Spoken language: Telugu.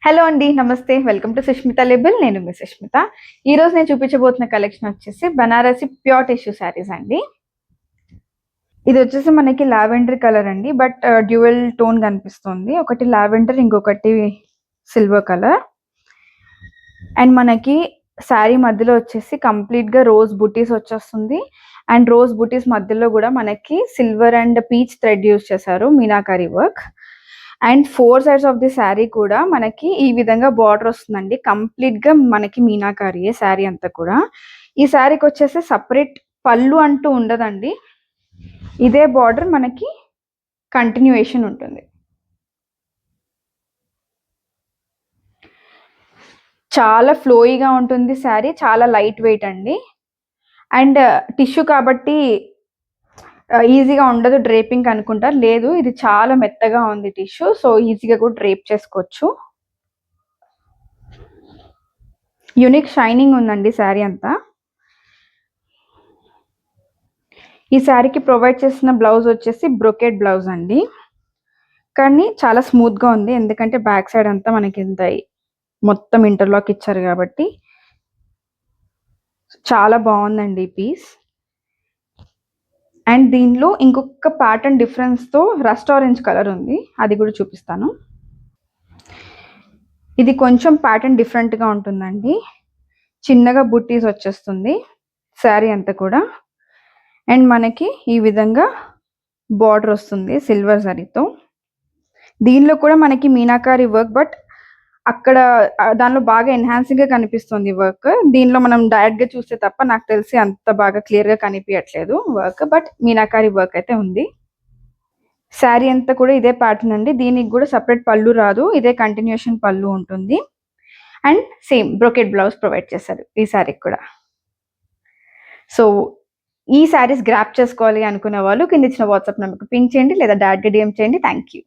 హలో అండి. నమస్తే. Welcome to Sushmita label. నేను మీ సుష్మిత. ఈరోజు నేను చూపించబోతున్న కలెక్షన్ వచ్చేసి బనారసి ప్యూర్ టిష్యూ శారీస్ అండి. ఇది వచ్చేసి మనకి లావెండర్ కలర్ అండి. బట్ డ్యూయల్ టోన్ కనిపిస్తుంది. ఒకటి లావెండర్, ఇంకొకటి సిల్వర్ కలర్. అండ్ మనకి శారీ మధ్యలో వచ్చేసి కంప్లీట్గా రోజ్ బుటీస్ వచ్చేస్తుంది. అండ్ రోజ్ బుటీస్ మధ్యలో కూడా మనకి silver and peach thread use చేశారు, meenakari work. And 4 sides of the sari కూడా మనకి ఈ విధంగా బార్డర్ వస్తుందండి. కంప్లీట్గా మనకి మీనాకారియే శారీ అంతా కూడా. ఈ శారీకి వచ్చేసి సపరేట్ పళ్ళు అంటూ ఉండదండి. ఇదే బార్డర్ మనకి కంటిన్యూయేషన్ ఉంటుంది. చాలా ఫ్లోయిగా ఉంటుంది శారీ. చాలా లైట్ వెయిట్ అండి. అండ్ టిష్యూ కాబట్టి ఈజీగా ఉండదు డ్రేపింగ్ అనుకుంటారు. లేదు, ఇది చాలా మెత్తగా ఉంది టిష్యూ. సో ఈజీగా కూడా డ్రేప్ చేసుకోవచ్చు. యూనిక్ షైనింగ్ ఉందండి శారీ అంతా. ఈ శారీకి ప్రొవైడ్ చేసిన బ్లౌజ్ వచ్చేసి బ్రొకెట్ బ్లౌజ్ అండి. కానీ చాలా స్మూత్గా ఉంది, ఎందుకంటే బ్యాక్ సైడ్ అంతా మనకి ఇంత మొత్తం ఇంటర్లాక్ ఇచ్చారు కాబట్టి. చాలా బాగుందండి ఈ పీస్. అండ్ దీనిలో ఇంకొక ప్యాటర్న్ డిఫరెన్స్తో రస్ట్ ఆరెంజ్ కలర్ ఉంది, అది కూడా చూపిస్తాను. ఇది కొంచెం ప్యాటర్న్ డిఫరెంట్గా ఉంటుందండి. చిన్నగా బుట్టీస్ వచ్చేస్తుంది శారీ అంతా కూడా. అండ్ మనకి ఈ విధంగా బార్డర్ వస్తుంది సిల్వర్ జరీతో. దీనిలో కూడా మనకి మీనాకారి వర్క్, బట్ అక్కడ దానిలో బాగా ఎన్హాన్సింగ్ గా కనిపిస్తుంది వర్క్. దీనిలో మనం డైరెక్ట్ గా చూస్తే తప్ప నాకు తెలిసి అంత బాగా క్లియర్ గా కనిపించట్లేదు వర్క్, బట్ మీనాకారి వర్క్ అయితే ఉంది. శారీ అంతా కూడా ఇదే ప్యాటర్న్ అండి. దీనికి కూడా సపరేట్ పళ్ళు రాదు, ఇదే కంటిన్యూషన్ పళ్ళు ఉంటుంది. And same brocade blouse provide చేశారు ఈ శారీకి కూడా. సో ఈ శారీస్ గ్రాప్ చేసుకోవాలి అనుకునే వాళ్ళు కింద ఇచ్చిన వాట్సాప్ నెంబర్కి పింక్ చేయండి లేదా డైరెక్ట్ డిఎం చేయండి. Thank you.